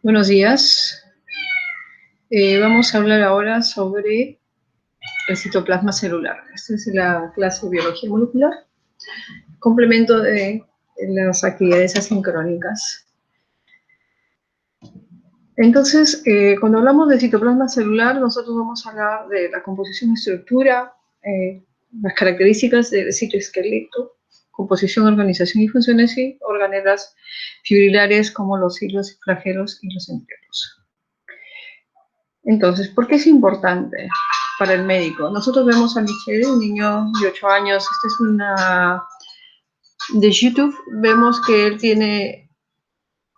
Buenos días. Vamos a hablar ahora sobre el citoplasma celular. Esta es la clase de biología molecular, complemento de las actividades asincrónicas. Entonces, cuando hablamos de citoplasma celular, nosotros vamos a hablar de la composición y estructura, las características del citoesqueleto, composición, organización y funciones, y organelas fibrilares como los hilos, flagelos y los enteros. Entonces, ¿por qué es importante para el médico? Nosotros vemos a Michelle, un niño de 8 años, esta es una de YouTube, vemos que él tiene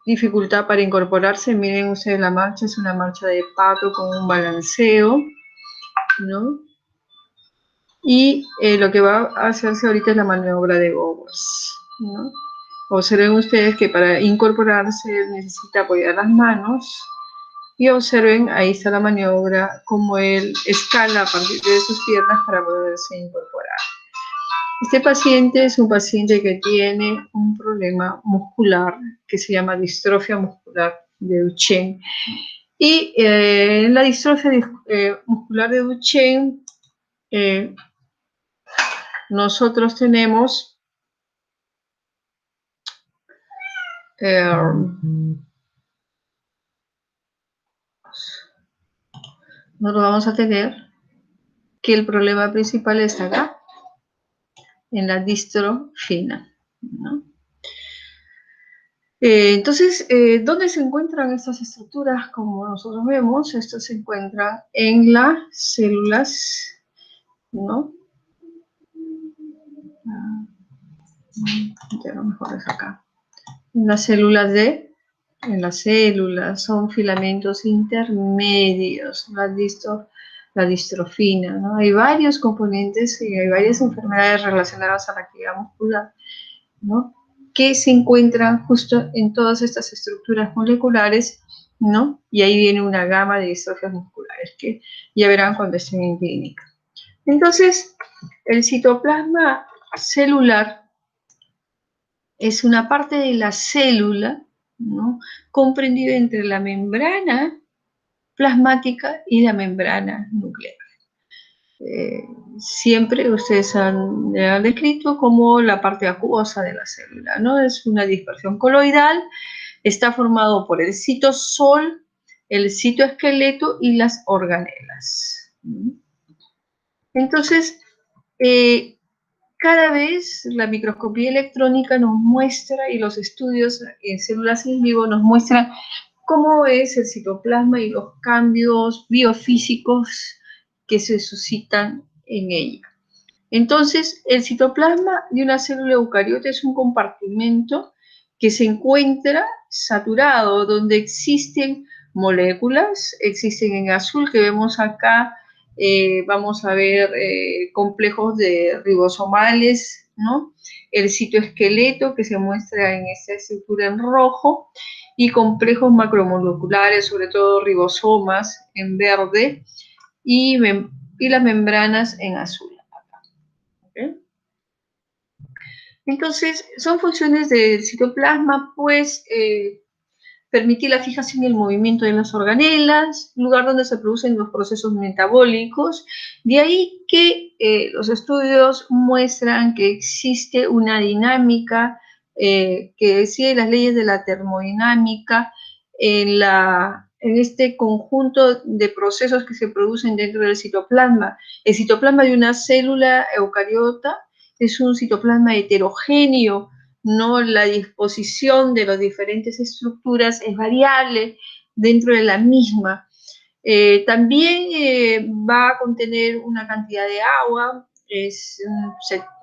dificultad para incorporarse. Miren ustedes la marcha, es una marcha de pato con un balanceo, ¿no? Y lo que va a hacerse ahorita es la maniobra de Bowers, ¿no? Observen ustedes que para incorporarse necesita apoyar las manos. Y observen, ahí está la maniobra, como él escala a partir de sus piernas para poderse incorporar. Este paciente es un paciente que tiene un problema muscular que se llama distrofia muscular de Duchenne. Y la distrofia muscular de Duchenne, nosotros tenemos nosotros vamos a tener que el problema principal está acá, en la distrofina, ¿no? Entonces, ¿dónde se encuentran estas estructuras? Como nosotros vemos, estas se encuentran en las células, ¿no? Ya lo mejor es acá. En las células son filamentos intermedios, la distrofina, ¿no? Hay varios componentes y hay varias enfermedades relacionadas a la actividad muscular, ¿no? Que se encuentran justo en todas estas estructuras moleculares, ¿no? Y ahí viene una gama de distrofias musculares que ya verán cuando estén en clínica. Entonces, el citoplasma celular es una parte de la célula, ¿no? Comprendido entre la membrana plasmática y la membrana nuclear. Siempre ustedes han descrito como la parte acuosa de la célula, ¿no? Es una dispersión coloidal, está formado por el citosol, el citoesqueleto y las organelas. Entonces, cada vez la microscopía electrónica nos muestra, y los estudios en células in vivo nos muestran cómo es el citoplasma y los cambios biofísicos que se suscitan en ella. Entonces, el citoplasma de una célula eucariota es un compartimento que se encuentra saturado, donde existen moléculas, existen en azul que vemos acá, vamos a ver complejos de ribosomales, ¿no? El citoesqueleto que se muestra en esta estructura en rojo, y complejos macromoleculares, sobre todo ribosomas en verde, y las membranas en azul. ¿Okay? Entonces, son funciones del citoplasma, pues, permitir la fijación y el movimiento de las organelas, lugar donde se producen los procesos metabólicos. De ahí que los estudios muestran que existe una dinámica que sigue las leyes de la termodinámica en este conjunto de procesos que se producen dentro del citoplasma. El citoplasma de una célula eucariota es un citoplasma heterogéneo, no, la disposición de las diferentes estructuras es variable dentro de la misma. También va a contener una cantidad de agua, es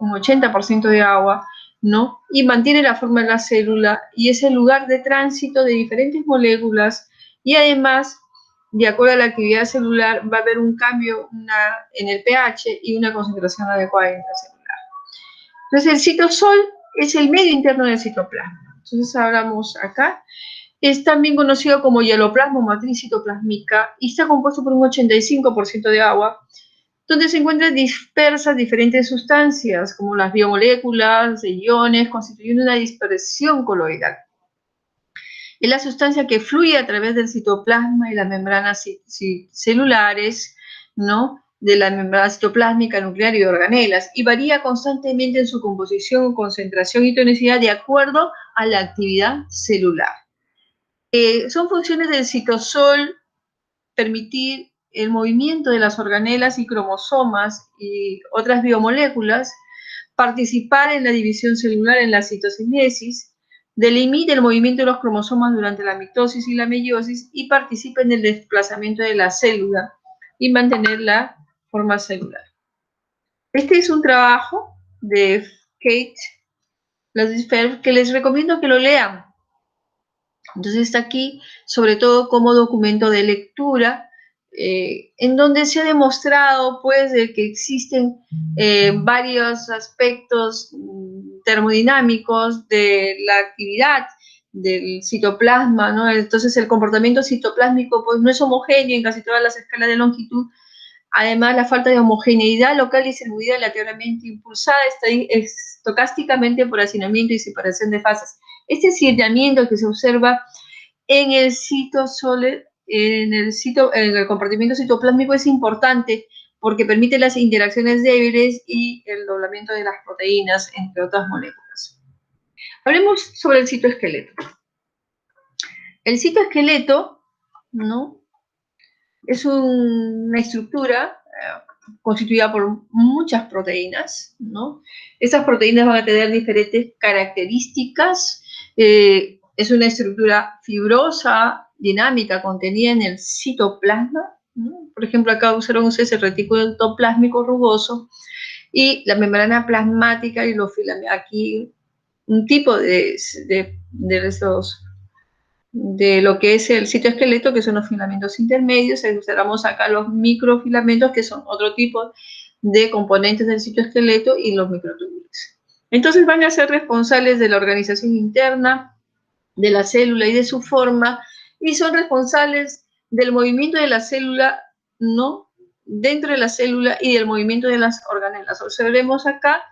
un 80% de agua, ¿no? Y mantiene la forma de la célula y es el lugar de tránsito de diferentes moléculas, y además, de acuerdo a la actividad celular, va a haber un cambio en el pH y una concentración adecuada intracelular. Entonces, el citosol es el medio interno del citoplasma. Entonces, hablamos acá. Es también conocido como hieloplasma o matriz citoplásmica y está compuesto por un 85% de agua, donde se encuentran dispersas diferentes sustancias, como las biomoléculas de iones, constituyendo una dispersión coloidal. Es la sustancia que fluye a través del citoplasma y las membranas celulares, ¿no?, de la membrana citoplásmica, nuclear y de organelas, y varía constantemente en su composición, concentración y tonicidad de acuerdo a la actividad celular. Son funciones del citosol permitir el movimiento de las organelas y cromosomas y otras biomoléculas, participar en la división celular en la citocinesis, delimita el movimiento de los cromosomas durante la mitosis y la meiosis y participa en el desplazamiento de la célula y mantener la forma celular. Este es un trabajo de Kate Ladisfer que les recomiendo que lo lean. Entonces está aquí, sobre todo como documento de lectura, en donde se ha demostrado, pues, de que existen varios aspectos termodinámicos de la actividad del citoplasma, ¿no? Entonces el comportamiento citoplásmico, pues, no es homogéneo en casi todas las escalas de longitud. Además, la falta de homogeneidad local y distribuida aleatoriamente impulsada estocásticamente por hacinamiento y separación de fases. Este acirramiento que se observa en el citosol, en el compartimiento citoplásmico es importante porque permite las interacciones débiles y el doblamiento de las proteínas, entre otras moléculas. Hablemos sobre el citoesqueleto. El citoesqueleto, ¿no?, es una estructura constituida por muchas proteínas, ¿no? Esas proteínas van a tener diferentes características. Es una estructura fibrosa, dinámica, contenida en el citoplasma, ¿no? Por ejemplo, acá usaron ustedes el retículo endoplásmico rugoso y la membrana plasmática y los filamentos. Aquí un tipo de lo que es el citoesqueleto, que son los filamentos intermedios. Usamos acá los microfilamentos, que son otro tipo de componentes del citoesqueleto, y los microtúbulos. Entonces van a ser responsables de la organización interna de la célula y de su forma, y son responsables del movimiento de la célula, ¿no?, dentro de la célula y del movimiento de las organelas. Observemos acá,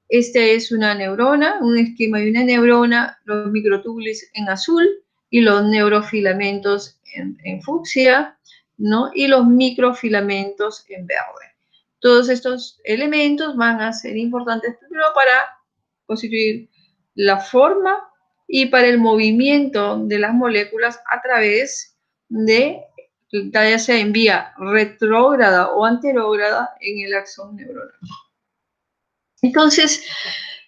este es una neurona, un esquema de una neurona, los microtúbulos en azul, y los neurofilamentos en fucsia, ¿no?, y los microfilamentos en verde. Todos estos elementos van a ser importantes primero para constituir la forma y para el movimiento de las moléculas a través de, ya sea en vía retrógrada o anterógrada, en el axón neuronal. Entonces,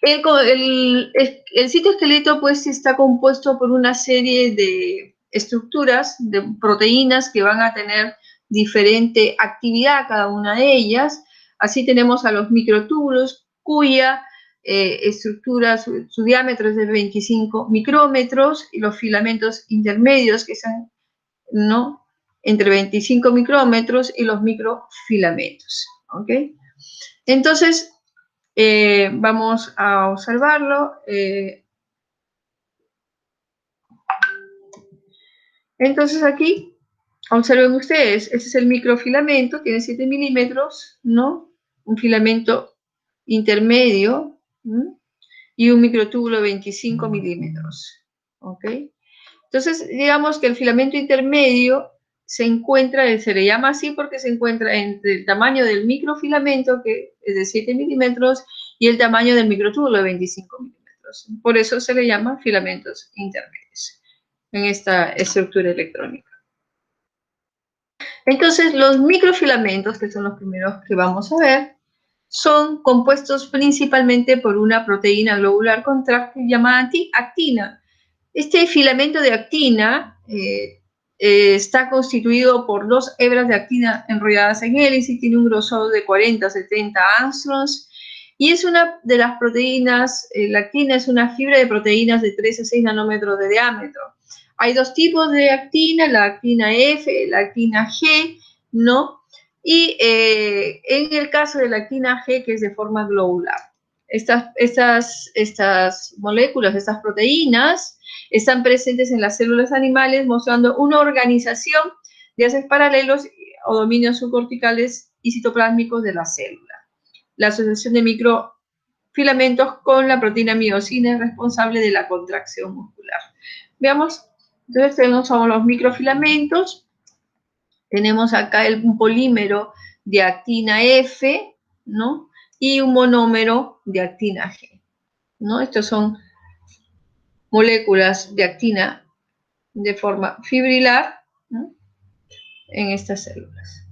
el citoesqueleto, pues, está compuesto por una serie de estructuras, de proteínas que van a tener diferente actividad cada una de ellas. Así tenemos a los microtúbulos, cuya estructura, su diámetro es de 25 micrómetros, y los filamentos intermedios, que son, ¿no?, entre 25 micrómetros, y los microfilamentos, ¿ok? Entonces, vamos a observarlo. Entonces aquí, observen ustedes, este es el microfilamento, tiene 7 milímetros, ¿no? Un filamento intermedio, ¿no?, y un microtúbulo de 25 milímetros, ¿ok? Entonces, digamos que el filamento intermedio se le llama así porque se encuentra entre el tamaño del microfilamento, que es de 7 milímetros, y el tamaño del microtúbulo de 25 milímetros. Por eso se le llama filamentos intermedios en esta estructura electrónica. Entonces, los microfilamentos, que son los primeros que vamos a ver, son compuestos principalmente por una proteína globular contráctil llamada actina. Este filamento de actina está constituido por 2 hebras de actina enrolladas en hélice y tiene un grosor de 40 a 70 angstroms, y es una de las proteínas. La actina es una fibra de proteínas de 3 a 6 nanómetros de diámetro. Hay 2 tipos de actina, la actina F, la actina G, ¿no? Y en el caso de la actina G, que es de forma globular. Estas moléculas, estas proteínas, están presentes en las células animales, mostrando una organización de haces paralelos o dominios subcorticales y citoplásmicos de la célula. La asociación de microfilamentos con la proteína miosina es responsable de la contracción muscular. Veamos Entonces tenemos los microfilamentos, tenemos acá un polímero de actina F, ¿no? Y un monómero de actina G, ¿no? Estos son moléculas de actina de forma fibrilar, ¿no? En estas células.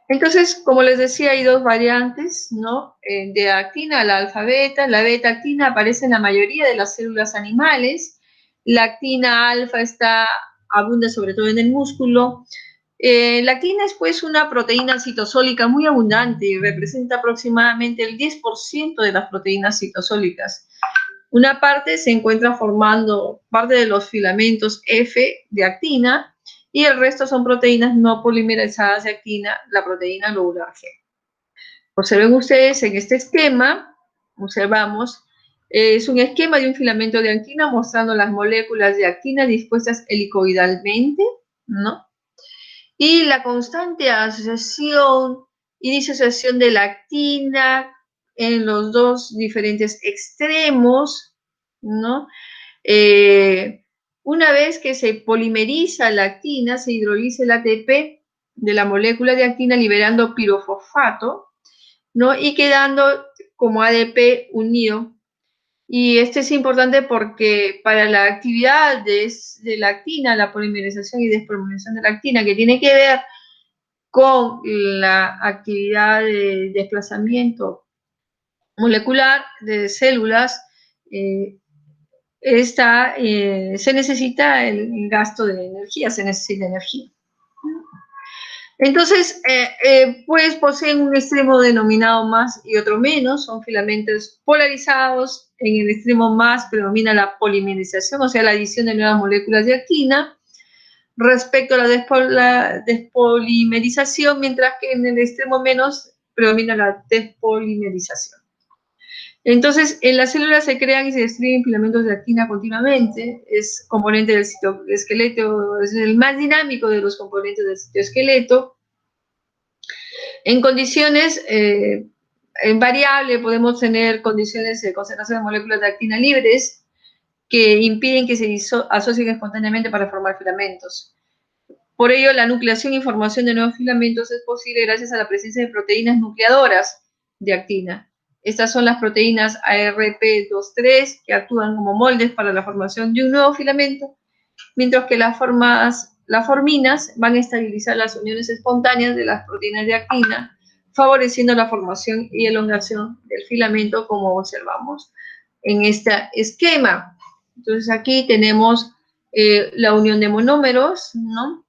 Entonces, como les decía, hay dos variantes, ¿no? De actina, la alfa-beta. La beta-actina aparece en la mayoría de las células animales. La actina alfa abunda sobre todo en el músculo. La actina es pues una proteína citosólica muy abundante y representa aproximadamente el 10% de las proteínas citosólicas. Una parte se encuentra formando parte de los filamentos F de actina y el resto son proteínas no polimerizadas de actina, la proteína lobular G. Observen ustedes en este esquema, observamos, es un esquema de un filamento de actina mostrando las moléculas de actina dispuestas helicoidalmente, ¿no? Y la constante asociación y disociación de la actina en los dos diferentes extremos, ¿no? Una vez que se polimeriza la actina, se hidroliza el ATP de la molécula de actina liberando pirofosfato, ¿no? Y quedando como ADP unido. Y esto es importante porque para la actividad de la actina, la polimerización y despolimerización de la actina, que tiene que ver con la actividad de desplazamiento molecular de células, se necesita el gasto de energía, se necesita energía. Entonces, pues poseen un extremo denominado más y otro menos, son filamentos polarizados, en el extremo más predomina la polimerización, o sea, la adición de nuevas moléculas de actina, respecto a la despolimerización, mientras que en el extremo menos predomina la despolimerización. Entonces, en las células se crean y se destruyen filamentos de actina continuamente, es componente del citoesqueleto, es el más dinámico de los componentes del citoesqueleto. En condiciones variables podemos tener condiciones de concentración de moléculas de actina libres que impiden que se asocien espontáneamente para formar filamentos. Por ello, la nucleación y formación de nuevos filamentos es posible gracias a la presencia de proteínas nucleadoras de actina. Estas son las proteínas ARP23 que actúan como moldes para la formación de un nuevo filamento, mientras que las forminas van a estabilizar las uniones espontáneas de las proteínas de actina, favoreciendo la formación y elongación del filamento, como observamos en este esquema. Entonces aquí tenemos la unión de monómeros, ¿no?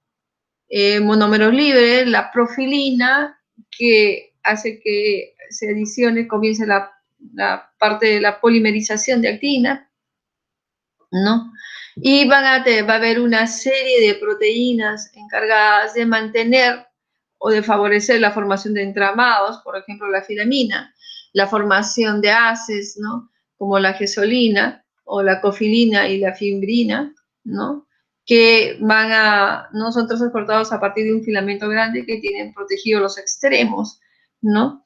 Monómeros libres, la profilina, que hace que se adicione, comience la parte de la polimerización de actina, ¿no? Y va a haber una serie de proteínas encargadas de mantener o de favorecer la formación de entramados, por ejemplo, la filamina, la formación de haces, ¿no? Como la gesolina o la cofilina y la fimbrina, ¿no? Que no son transportados a partir de un filamento grande que tienen protegidos los extremos, ¿no?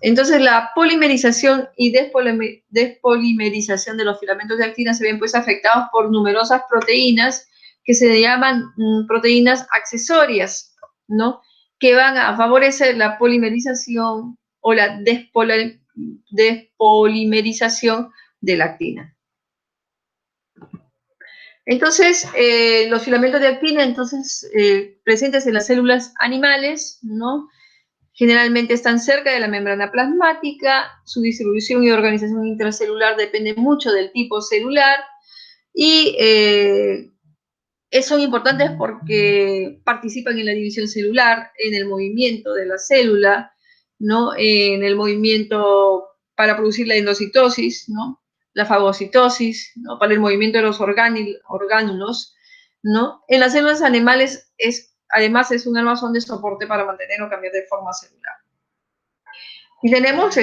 Entonces, la polimerización y despolimerización de los filamentos de actina se ven pues afectados por numerosas proteínas que se llaman proteínas accesorias, ¿no? Que van a favorecer la polimerización o la despolimerización de la actina. Entonces, los filamentos de actina, presentes en las células animales, ¿no? Generalmente están cerca de la membrana plasmática, su distribución y organización intracelular depende mucho del tipo celular y son importantes porque participan en la división celular, en el movimiento de la célula, ¿no? En el movimiento para producir la endocitosis, ¿no? La fagocitosis, ¿no? Para el movimiento de los orgánulos, ¿no? En las células animales además es un armazón de soporte para mantener o cambiar de forma celular. Y tenemos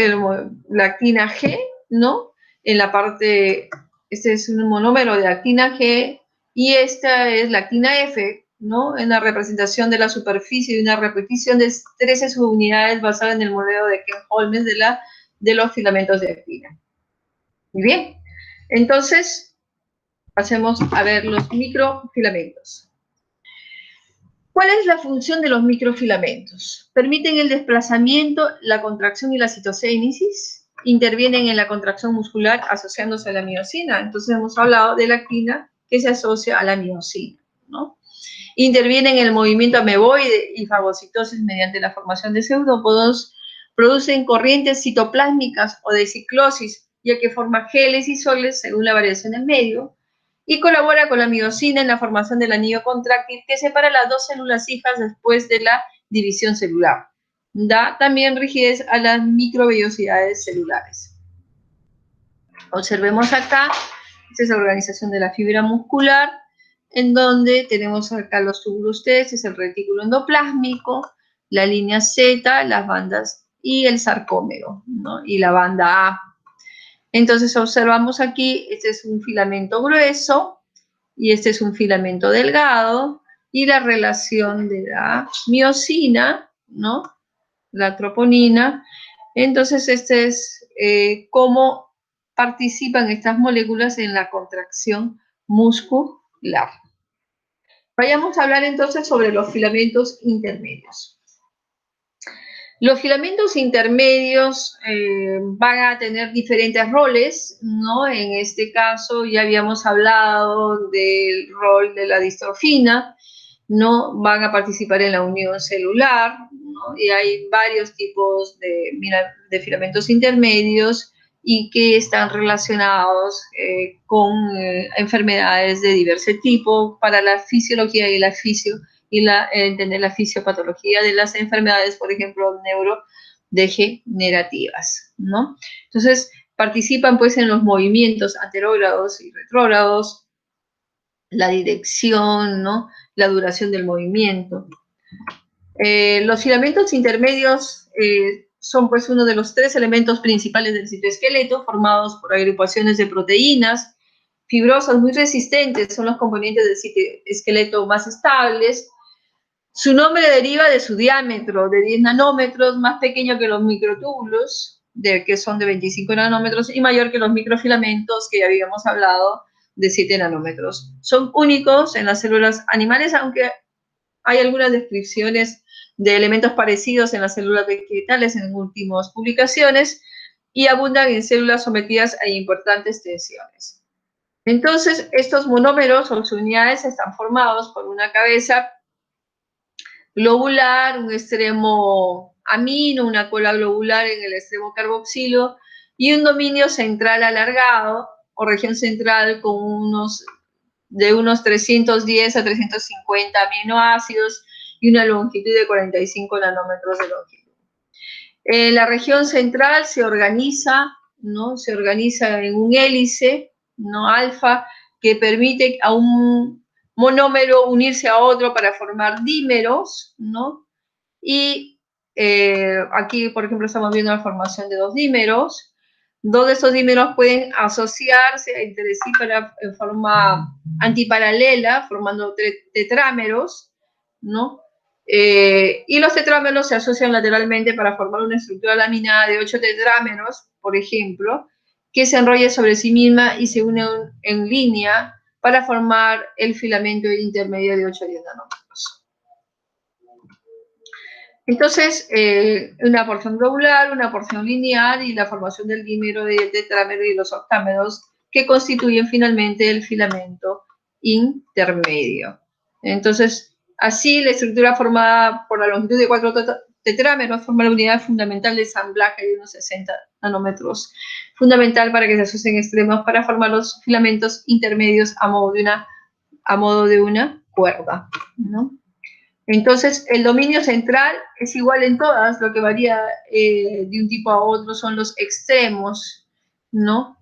la actina G, ¿no? En la parte, este es un monómero de actina G y esta es la actina F, ¿no? En la representación de la superficie de una repetición de 13 subunidades basada en el modelo de Ken-Holmes de los filamentos de actina. Muy bien. Entonces, pasemos a ver los microfilamentos. ¿Cuál es la función de los microfilamentos? Permiten el desplazamiento, la contracción y la citocénesis. Intervienen en la contracción muscular asociándose a la miosina. Entonces hemos hablado de la actina que se asocia a la miosina, ¿no? Intervienen en el movimiento ameboide y fagocitosis mediante la formación de pseudópodos. Producen corrientes citoplásmicas o de ciclosis, ya que forma geles y soles según la variación del medio. Y colabora con la miosina en la formación del anillo contráctil que separa las dos células hijas después de la división celular. Da también rigidez a las microvellosidades celulares. Observemos acá, esta es la organización de la fibra muscular, en donde tenemos acá los túbulos T, este es el retículo endoplásmico, la línea Z, las bandas y el sarcómero, ¿no? Y la banda A. Entonces observamos aquí, este es un filamento grueso y este es un filamento delgado y la relación de la miosina, ¿no? La troponina. Entonces este es cómo participan estas moléculas en la contracción muscular. Vayamos a hablar entonces sobre los filamentos intermedios. Los filamentos intermedios van a tener diferentes roles, ¿no? En este caso ya habíamos hablado del rol de la distrofina, ¿no? Van a participar en la unión celular, ¿no? Y hay varios tipos de filamentos intermedios y que están relacionados con enfermedades de diverso tipo para la fisiología y la entender la fisiopatología de las enfermedades, por ejemplo, neurodegenerativas, ¿no? Entonces, participan pues en los movimientos anterógrados y retrógrados, la dirección, ¿no? La duración del movimiento. Los filamentos intermedios son pues uno de los tres elementos principales del citoesqueleto, formados por agrupaciones de proteínas fibrosas muy resistentes, son los componentes del citoesqueleto más estables. Su nombre deriva de su diámetro de 10 nanómetros, más pequeño que los microtúbulos, que son de 25 nanómetros, y mayor que los microfilamentos que ya habíamos hablado, de 7 nanómetros. Son únicos en las células animales, aunque hay algunas descripciones de elementos parecidos en las células vegetales en últimas publicaciones, y abundan en células sometidas a importantes tensiones. Entonces, estos monómeros o unidades están formados por una cabeza globular, un extremo amino, una cola globular en el extremo carboxilo y un dominio central alargado o región central con de unos 310 a 350 aminoácidos y una longitud de 45 nanómetros de longitud. La región central se organiza, ¿no? Se organiza en un hélice, ¿no? Alfa, que permite a un monómero unirse a otro para formar dímeros, ¿no? Y aquí, por ejemplo, estamos viendo la formación de dos dímeros. Dos de estos dímeros pueden asociarse entre sí en forma antiparalela, formando tetrámeros, ¿no? Y los tetrámeros se asocian lateralmente para formar una estructura laminada de 8 tetrámeros, por ejemplo, que se enrolla sobre sí misma y se une en línea para formar el filamento intermedio de 8 a 10 nanómetros. Entonces, una porción globular, una porción lineal y la formación del dímero, del tetrámero y los octámeros que constituyen finalmente el filamento intermedio. Entonces, así la estructura formada por la longitud de 4 tetrámeros forma la unidad fundamental de ensamblaje de unos 60 nanómetros, fundamental para que se asocien extremos para formar los filamentos intermedios a modo de una cuerda, ¿no? Entonces, el dominio central es igual en todas, lo que varía de un tipo a otro son los extremos, ¿no?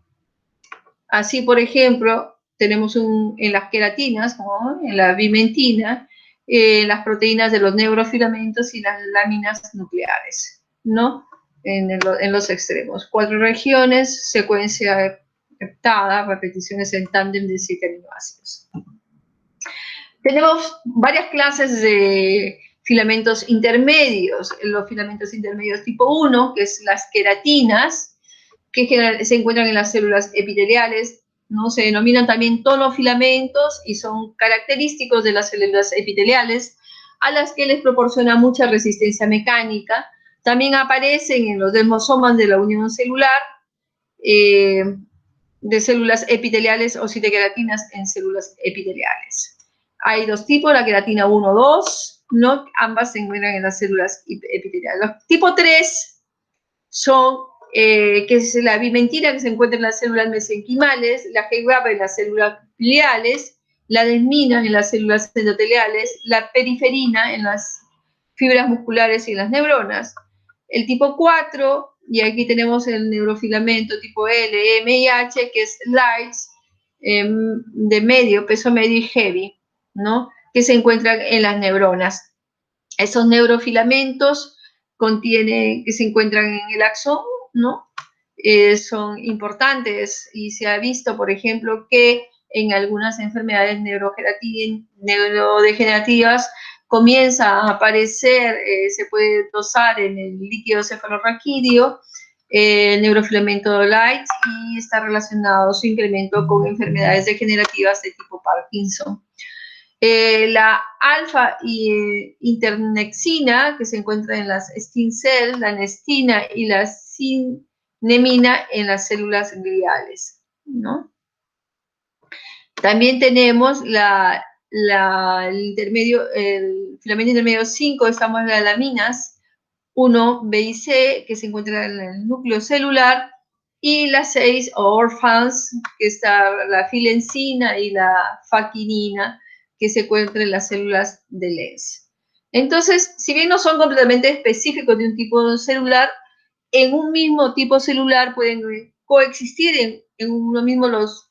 Así, por ejemplo, tenemos en las queratinas, ¿no? En la bimentina, las proteínas de los neurofilamentos y las láminas nucleares, ¿no? En los extremos. 4 regiones, secuencia heptada, repeticiones en tándem de 7 aminoácidos. Tenemos varias clases de filamentos intermedios. Los filamentos intermedios tipo 1, que es las queratinas, que se encuentran en las células epiteliales, ¿no? Se denominan también tonofilamentos y son característicos de las células epiteliales, a las que les proporciona mucha resistencia mecánica. También aparecen en los desmosomas de la unión celular, de células epiteliales o citoqueratinas en células epiteliales. Hay dos tipos, la queratina 1, 2, ¿no? Ambas se encuentran en las células epiteliales. Los tipo 3 son, que es la bimentina, que se encuentra en las células mesenquimales, la G-GABA en las células gliales, la desmina en las células endoteliales, la periferina en las fibras musculares y en las neuronas. El tipo 4, y aquí tenemos el neurofilamento tipo L, M y H, que es light, de medio, peso medio y heavy, ¿no? Que se encuentran en las neuronas. Esos neurofilamentos que se encuentran en el axón, ¿no? Son importantes y se ha visto, por ejemplo, que en algunas enfermedades neurodegenerativas comienza a aparecer, se puede dosar en el líquido cefalorraquídeo, neurofilamento light, y está relacionado su incremento con enfermedades degenerativas de tipo Parkinson. La alfa internexina, que se encuentra en las stem cells, la nestina y la cinemina en las células gliales, ¿no? También tenemos el filamento intermedio 5, estamos en las laminas 1, B y C, que se encuentran en el núcleo celular, y las 6 orphans, que está la filenzina y la faquinina, que se encuentran en las células de Lenz. Entonces, si bien no son completamente específicos de un tipo celular, en un mismo tipo celular pueden coexistir en uno mismo los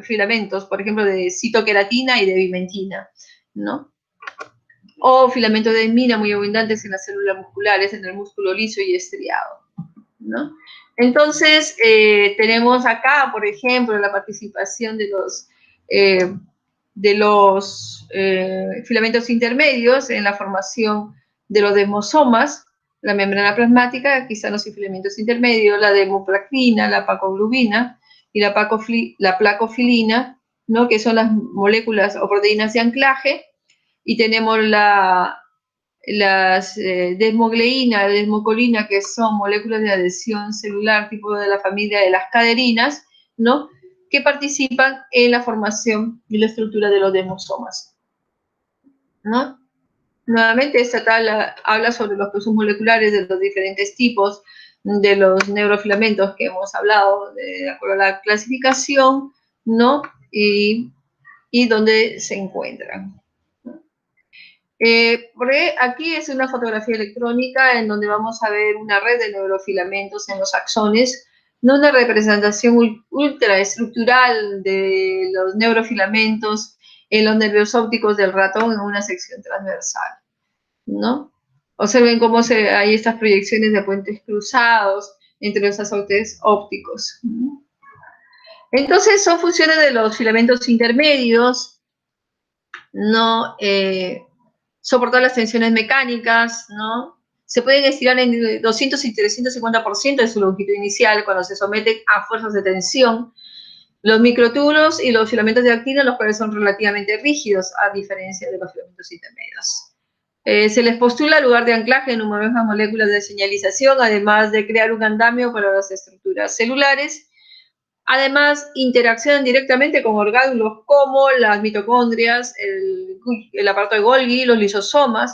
filamentos, por ejemplo, de citoqueratina y de bimentina, ¿no? O filamentos de desmina muy abundantes en las células musculares, en el músculo liso y estriado, ¿no? Entonces, tenemos acá, por ejemplo, la participación de los filamentos intermedios en la formación de los desmosomas, la membrana plasmática, aquí están los filamentos intermedios, la desmoplaquina, la pacoglobina y la placofilina, ¿no? Que son las moléculas o proteínas de anclaje, y tenemos las desmogleína, desmocolina, que son moléculas de adhesión celular tipo de la familia de las caderinas, ¿no? Que participan en la formación y la estructura de los desmosomas, ¿no? Nuevamente, esta tabla habla sobre los procesos moleculares de los diferentes tipos de los neurofilamentos que hemos hablado, de acuerdo a la clasificación, ¿no? Y dónde se encuentran. Aquí es una fotografía electrónica en donde vamos a ver una red de neurofilamentos en los axones, no una representación ultraestructural de los neurofilamentos en los nervios ópticos del ratón en una sección transversal, ¿no? Observen cómo hay estas proyecciones de puentes cruzados entre los azotes ópticos. Entonces, son funciones de los filamentos intermedios, ¿no? Soportar las tensiones mecánicas, ¿no? Se pueden estirar en 200 y 350% de su longitud inicial cuando se someten a fuerzas de tensión. Los microtubulos y los filamentos de actina, los cuales son relativamente rígidos, a diferencia de los filamentos intermedios. Se les postula lugar de anclaje en numerosas moléculas de señalización, además de crear un andamio para las estructuras celulares. Además, interaccionan directamente con orgánulos como las mitocondrias, el aparato de Golgi, los lisosomas,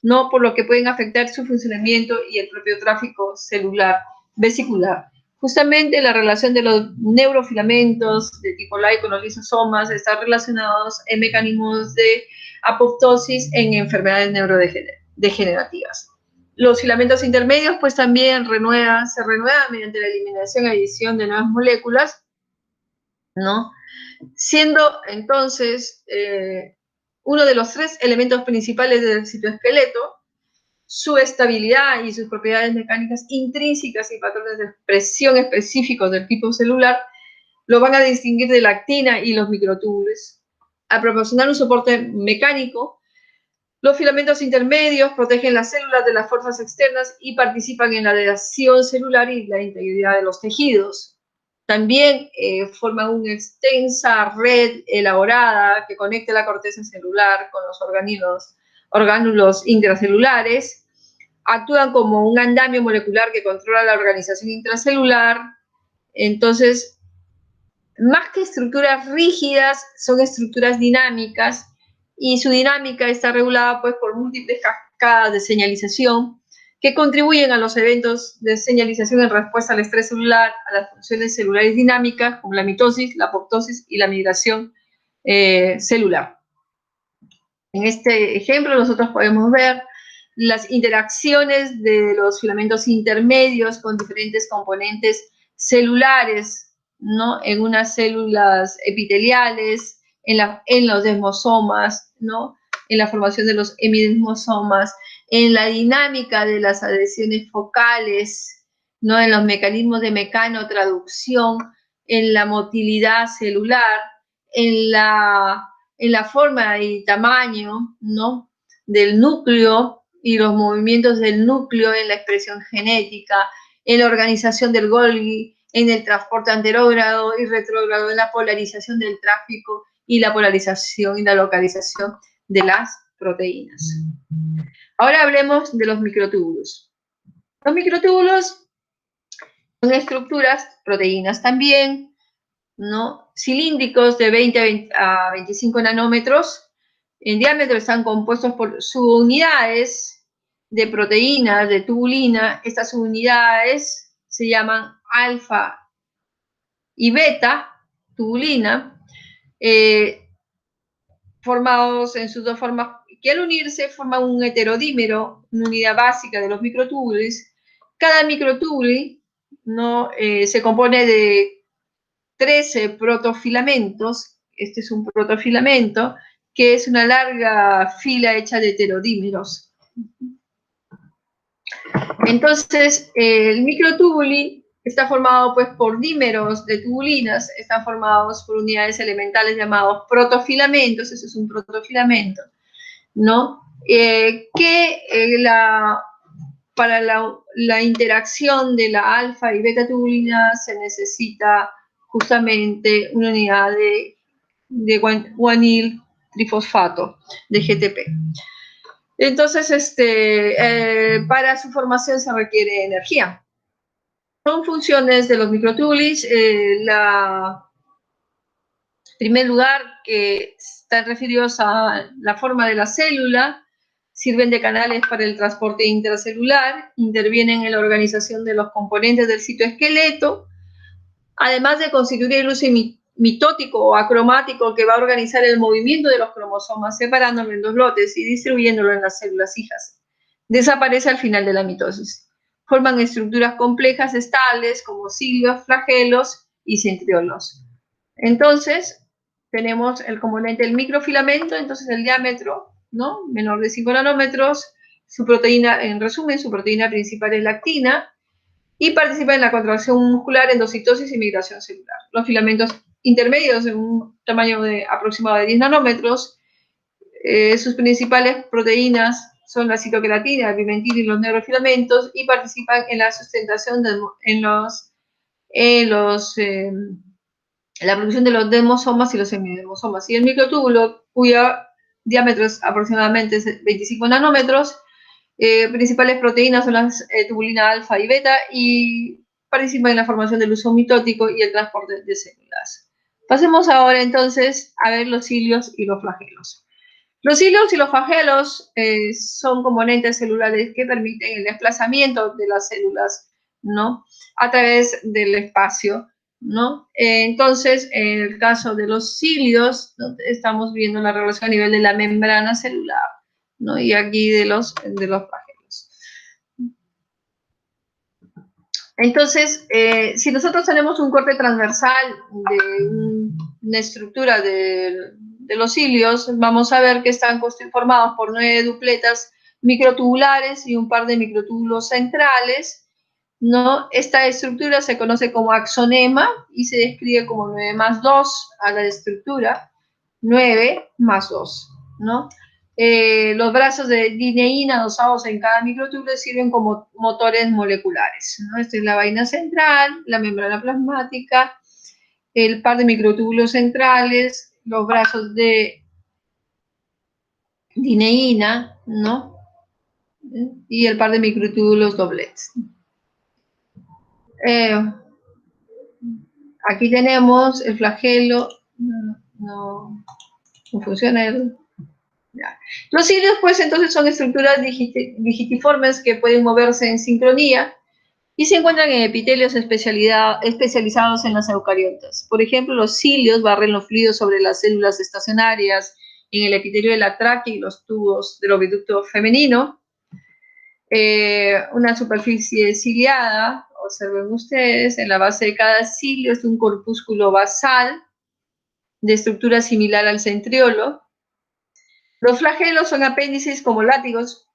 ¿no? Por lo que pueden afectar su funcionamiento y el propio tráfico celular vesicular. Justamente la relación de los neurofilamentos de tipo light con los lisosomas están relacionados en mecanismos de apoptosis en enfermedades neurodegenerativas. Los filamentos intermedios, pues también se renuevan mediante la eliminación y adición de nuevas moléculas, ¿no? Siendo entonces uno de los 3 elementos principales del citoesqueleto, su estabilidad y sus propiedades mecánicas intrínsecas y patrones de expresión específicos del tipo celular lo van a distinguir de la actina y los microtúbulos. Al proporcionar un soporte mecánico, los filamentos intermedios protegen las células de las fuerzas externas y participan en la adhesión celular y la integridad de los tejidos. También forman una extensa red elaborada que conecta la corteza celular con los orgánulos intracelulares. Actúan como un andamio molecular que controla la organización intracelular. Entonces, más que estructuras rígidas, son estructuras dinámicas, y su dinámica está regulada pues, por múltiples cascadas de señalización que contribuyen a los eventos de señalización en respuesta al estrés celular, a las funciones celulares dinámicas, como la mitosis, la apoptosis y la migración celular. En este ejemplo nosotros podemos ver las interacciones de los filamentos intermedios con diferentes componentes celulares, ¿no? En unas células epiteliales, en los desmosomas, ¿no? En la formación de los hemidesmosomas, en la dinámica de las adhesiones focales, ¿no? En los mecanismos de mecanotraducción, en la motilidad celular, en la forma y tamaño, ¿no? Del núcleo y los movimientos del núcleo en la expresión genética, en la organización del Golgi, en el transporte anterógrado y retrógrado, en la polarización del tráfico y la polarización y la localización de las proteínas. Ahora hablemos de los microtúbulos. Los microtúbulos son estructuras, proteínas también, ¿no? Cilíndricos de 20 a 25 nanómetros en diámetro, están compuestos por subunidades de proteínas, de tubulina. Estas subunidades se llaman alfa y beta tubulina, formados en sus dos formas, que al unirse forman un heterodímero, una unidad básica de los microtúbulos. Cada microtúbulo, ¿no? Se compone de 13 protofilamentos. Este es un protofilamento, que es una larga fila hecha de heterodímeros. Entonces, el microtúbulo está formado pues, por dímeros de tubulinas, están formados por unidades elementales llamados protofilamentos. Ese es un protofilamento, ¿no? Para la interacción de la alfa y beta tubulina se necesita justamente una unidad de guanil trifosfato, de GTP. Entonces, para su formación se requiere energía. Son funciones de los microtúbulos. En primer lugar, que están referidos a la forma de la célula, sirven de canales para el transporte intracelular, intervienen en la organización de los componentes del citoesqueleto, además de constituir el uso mitótico o acromático que va a organizar el movimiento de los cromosomas, separándolo en dos lotes y distribuyéndolo en las células hijas. Desaparece al final de la mitosis. Forman estructuras complejas estables como cilios, flagelos y centriolos. Entonces, tenemos el componente del microfilamento, entonces el diámetro, ¿no? Menor de 5 nanómetros, su proteína, en resumen, su proteína principal es la actina, y participa en la contracción muscular, endocitosis y migración celular. Los filamentos intermedios, en un tamaño aproximado de 10 nanómetros, sus principales proteínas son la citoqueratina, el pimentina y los neurofilamentos, y participan en la sustentación en la producción de los desmosomas y los hemidesmosomas. Y el microtúbulo, cuyo diámetro es aproximadamente 25 nanómetros, principales proteínas son las tubulina alfa y beta, y participan en la formación del uso mitótico y el transporte de células. Pasemos ahora entonces a ver los cilios y los flagelos. Los cilios y los flagelos son componentes celulares que permiten el desplazamiento de las células, ¿no? A través del espacio, ¿no? Entonces, en el caso de los cilios, estamos viendo la relación a nivel de la membrana celular, ¿no? Y aquí de los flagelos. Entonces, si nosotros tenemos un corte transversal de una estructura de los cilios, vamos a ver que están formados por 9 dupletas microtubulares y un par de microtúbulos centrales, ¿no? Esta estructura se conoce como axonema y se describe como 9 más 2 a la estructura, 9 más 2, ¿no? Los brazos de dineína adosados en cada microtúbulo sirven como motores moleculares, ¿no? Esta es la vaina central, la membrana plasmática, el par de microtúbulos centrales, los brazos de dineína, ¿no? Y el par de microtúbulos doblets. Aquí tenemos el flagelo, no funciona ya. Los cilios, pues, entonces son estructuras digitiformes que pueden moverse en sincronía y se encuentran en epitelios especializados en las eucariotas. Por ejemplo, los cilios barren los fluidos sobre las células estacionarias en el epitelio de la tráquea y los tubos del oviducto femenino. Una superficie ciliada, observen ustedes, en la base de cada cilio es un corpúsculo basal de estructura similar al centriolo. Los flagelos son apéndices como látigos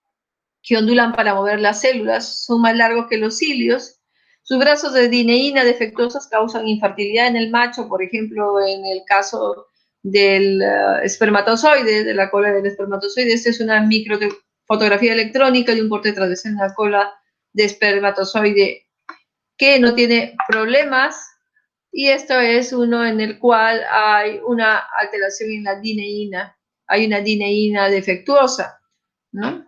que ondulan para mover las células, son más largos que los cilios. Sus brazos de dineína defectuosos causan infertilidad en el macho, por ejemplo, en el caso del espermatozoide, de la cola del espermatozoide. Esta es una microfotografía electrónica de un corte transversal en la cola de espermatozoide que no tiene problemas, y esto es uno en el cual hay una alteración en la dineína, hay una dineína defectuosa, ¿no?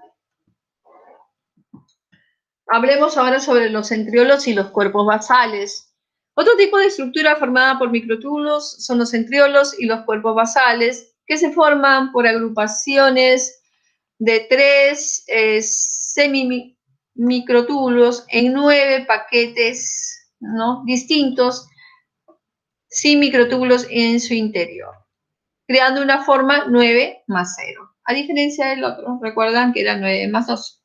Hablemos ahora sobre los centriolos y los cuerpos basales. Otro tipo de estructura formada por microtúbulos son los centriolos y los cuerpos basales, que se forman por agrupaciones de 3 semimicrotúbulos en 9 paquetes, ¿no?, distintos, sin microtúbulos en su interior, creando una forma 9 más 0. A diferencia del otro, recuerdan que era 9 más 2.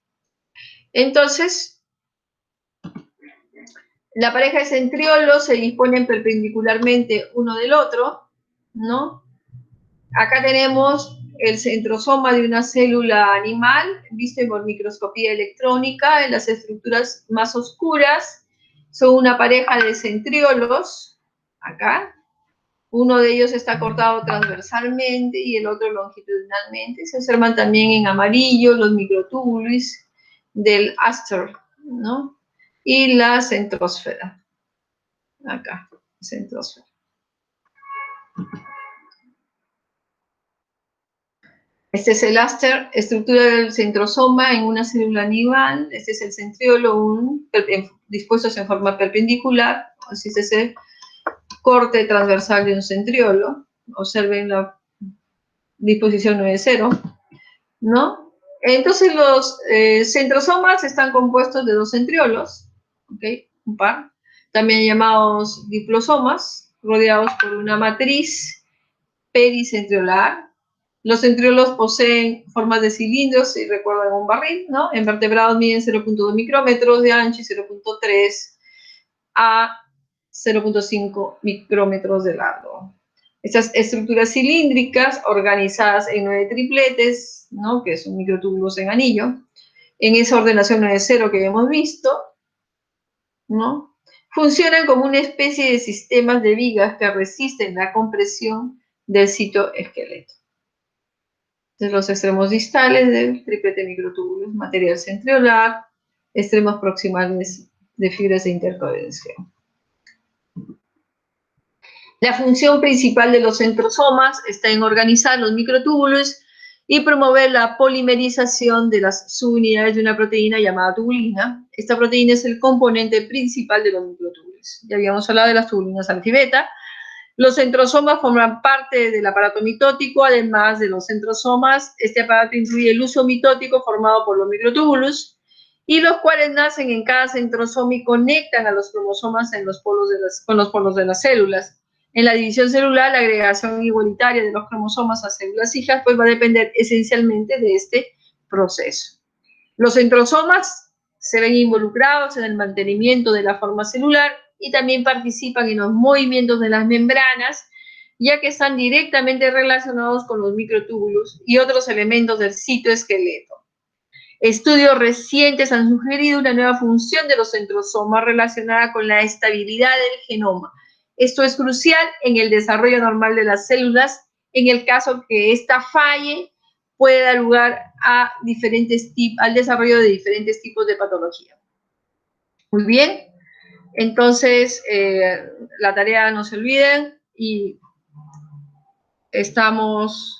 Entonces, la pareja de centriolos se disponen perpendicularmente uno del otro, ¿no? Acá tenemos el centrosoma de una célula animal, visto por microscopía electrónica. En las estructuras más oscuras son una pareja de centriolos, acá. Uno de ellos está cortado transversalmente y el otro longitudinalmente. Se observan también en amarillo los microtúbulos del aster, ¿no? Y la centrósfera. Acá, centrósfera. Este es el aster, estructura del centrosoma en una célula animal. Este es el centriolo, dispuestos en forma perpendicular. Así es el corte transversal de un centriolo. Observen la disposición 9-0, ¿no? Entonces los centrosomas están compuestos de 2 centriolos, ¿ok? Un par, también llamados diplosomas, rodeados por una matriz pericentriolar. Los centriolos poseen formas de cilindros, si recuerdan un barril, ¿no? En vertebrados miden 0.2 micrómetros de ancho y 0.3 a 0.5 micrómetros de largo. Estas estructuras cilíndricas, organizadas en 9 tripletes, ¿no?, que son microtúbulos en anillo, en esa ordenación 9-0 que hemos visto, ¿no?, funcionan como una especie de sistemas de vigas que resisten la compresión del citoesqueleto. Entonces, los extremos distales del triplete microtúbulos, material centriolar, extremos proximales de fibras de interconexión. La función principal de los centrosomas está en organizar los microtúbulos y promover la polimerización de las subunidades de una proteína llamada tubulina. Esta proteína es el componente principal de los microtúbulos. Ya habíamos hablado de las tubulinas alfa y beta. Los centrosomas forman parte del aparato mitótico. Además de los centrosomas, este aparato incluye el uso mitótico formado por los microtúbulos, y los cuales nacen en cada centrosoma y conectan a los cromosomas con los polos de las células. En la división celular, la agregación igualitaria de los cromosomas a células hijas pues va a depender esencialmente de este proceso. Los centrosomas se ven involucrados en el mantenimiento de la forma celular y también participan en los movimientos de las membranas, ya que están directamente relacionados con los microtúbulos y otros elementos del citoesqueleto. Estudios recientes han sugerido una nueva función de los centrosomas relacionada con la estabilidad del genoma. Esto es crucial en el desarrollo normal de las células. En el caso que ésta falle, puede dar lugar a al desarrollo de diferentes tipos de patología. Muy bien, entonces la tarea no se olviden y estamos...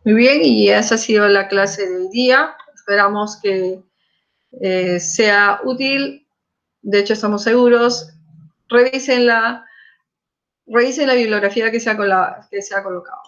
Muy bien, y esa ha sido la clase del día. Esperamos que sea útil. De hecho, estamos seguros. Revisen la bibliografía que se ha colocado.